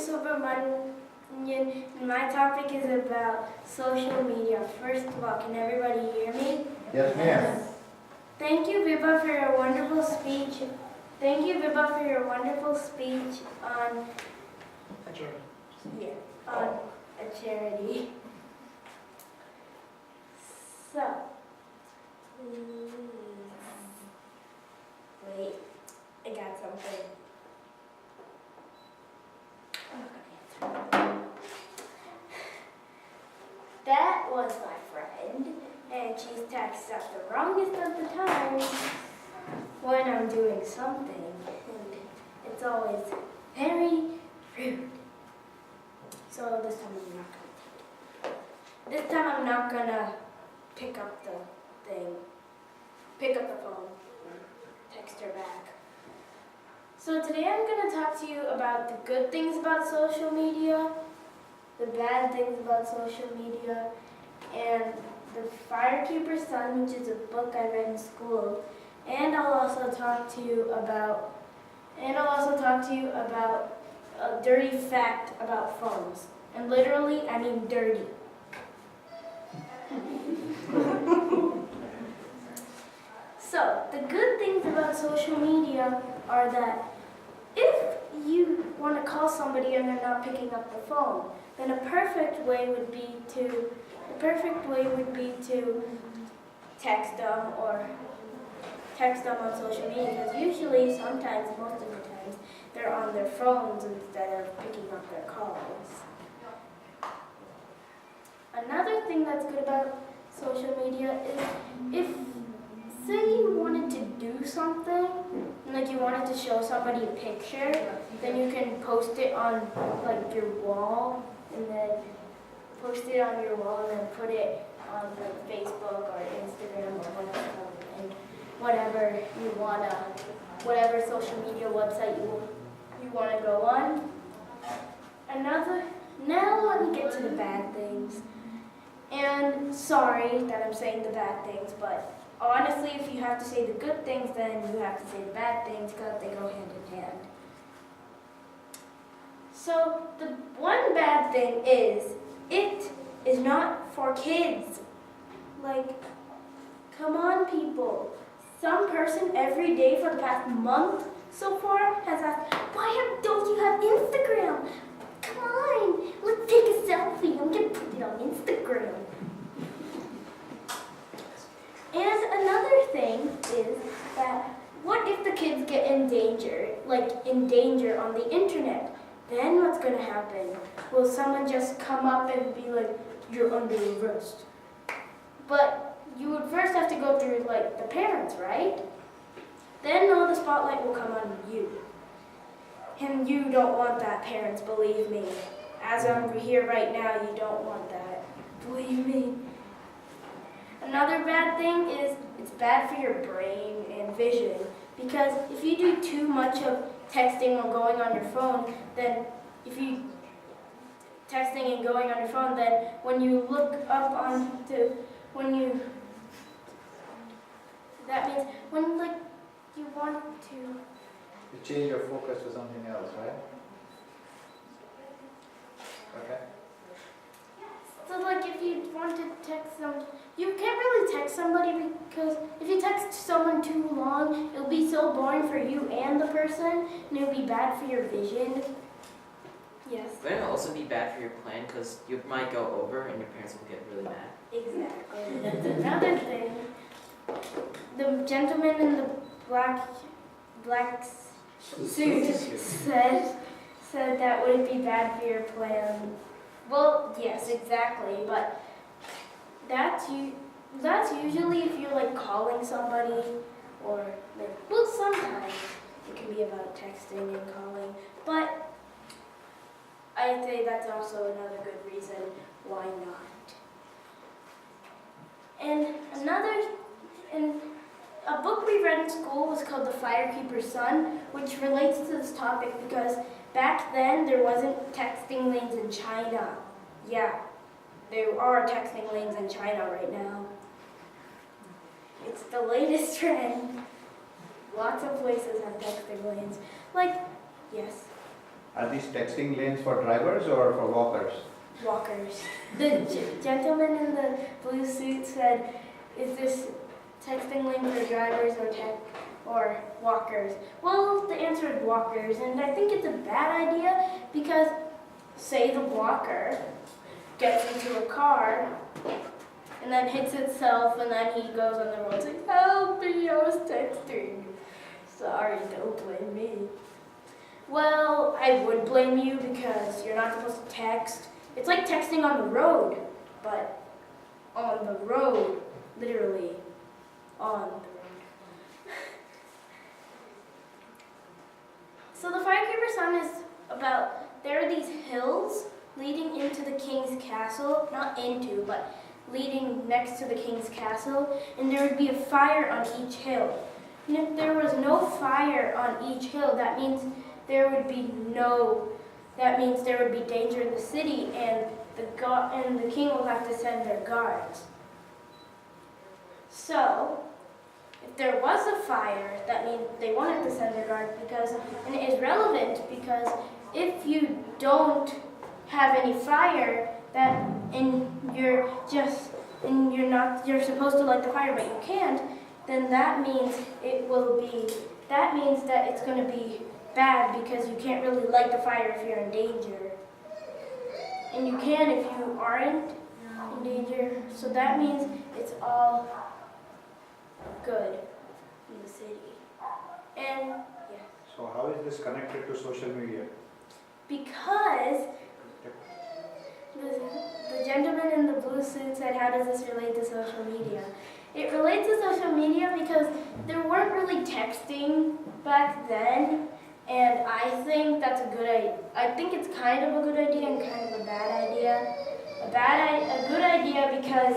Subramanian, and my topic is about social media. First of all, can everybody hear me? Yes, ma'am. Thank you, Vibha, for your wonderful speech. Thank you, Vibha, for your wonderful speech on A charity. on a charity. So, wait, I got something. That was my friend, and she's texts at the wrongest of the times when I'm doing something, and it's always very rude. So this time I'm not gonna. This time I'm not gonna pick up the phone, and text her back. So today I'm gonna talk to you about the good things about social media, the bad things about social media, and the Firekeeper's Son, which is a book I read in school. And I'll also talk to you about a dirty fact about phones. And literally, I mean dirty. So, the good things about social media are that if you want to call somebody and they're not picking up the phone, then a perfect way would be to text them on social media, because usually, sometimes, most of the times, they're on their phones instead of picking up their calls. Another thing that's good about social media is if, say you wanted to do something, like you wanted to show somebody a picture, then you can post it on like your wall, and then put it on like Facebook or Instagram or whatever social media website you want to go on. Now let me get to the bad things. And sorry that I'm saying the bad things, but honestly, if you have to say the good things, then you have to say the bad things because they go hand in hand. So the one bad thing is it is not for kids. Like, come on, people. Some person every day for the past month so far has asked, don't you have Instagram? Come on, let's take a selfie. I'm going to put it on Instagram. And another thing is that what if the kids get in danger on the internet? Then what's going to happen? Will someone just come up and be like, you're under arrest? But you would first have to go through like the parents, right? Then all the spotlight will come on you. And you don't want that, parents, believe me. As I'm here right now, you don't want that. Believe me. Another bad thing is it's bad for your brain and vision, because if you do too much of texting or going on your phone, then when you look up onto, you want to. You change your focus to something else, right? Okay. So like if you want to text them, you can't really text somebody because if you text someone too long, it'll be so boring for you and the person, and it'll be bad for your vision. Yes. But it'll also be bad for your plan because you might go over and your parents will get really mad. Exactly. That's another thing. The gentleman in the black suit said that wouldn't be bad for your plan. Well, yes, exactly, but that's usually if you're like calling somebody, or sometimes it can be about texting and calling, but I'd say that's also another good reason why not. And a book we read in school was called The Firekeeper's Son, which relates to this topic because back then there wasn't texting lanes in China. Yeah, there are texting lanes in China right now. It's the latest trend. Lots of places have texting lanes. Like, yes. Are these texting lanes for drivers or for walkers? Walkers. The gentleman in the blue suit said, "Is this texting lane for drivers or walkers?" Well, the answer is walkers, and I think it's a bad idea because, say the walker gets into a car and then hits itself, and then he goes on the road saying, "Help me, I was texting." Sorry, don't blame me. Well, I would blame you because you're not supposed to text. It's like texting on the road, but on the road, literally on the road. So the firekeeper's son is about, there are these hills leading into the king's castle, not into, but leading next to the king's castle, and there would be a fire on each hill. And if there was no fire on each hill, that means there would be danger in the city, and the king will have to send their guards. So, if there was a fire, that means they wanted to send their guards and it is relevant because if you don't have any fire, you're supposed to light the fire, but you can't, then that means that it's going to be bad because you can't really light the fire if you're in danger. And you can if you aren't in danger. So that means it's all good in the city. And yeah. So how is this connected to social media? Because the gentleman in the blue suit said, "How does this relate to social media?" It relates to social media because there weren't really texting back then. And I think that's a good idea. I think it's kind of a good idea and kind of a bad idea. A good idea because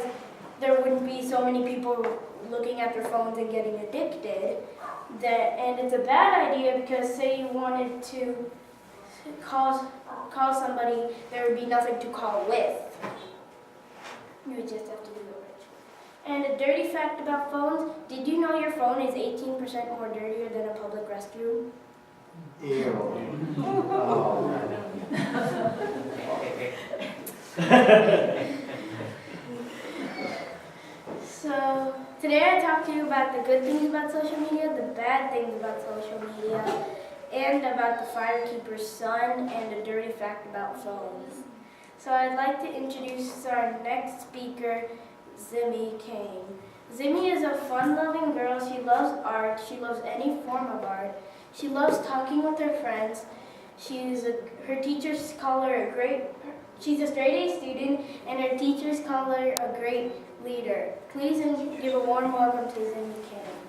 there wouldn't be so many people looking at their phones and getting addicted. And it's a bad idea because say you wanted to call somebody, there would be nothing to call with. You would just have to do it. And a dirty fact about phones, did you know your phone is 18% more dirtier than a public restroom? Ew. Oh. So today I talked to you about the good things about social media, the bad things about social media, and about the firekeeper's son, and a dirty fact about phones. So I'd like to introduce our next speaker, Zimmy Kane. Zimmy is a fun-loving girl. She loves art. She loves any form of art. She loves talking with her friends. Her teachers call her she's a straight A student, and her teachers call her a great leader. Please give a warm welcome to Zimmy Kane.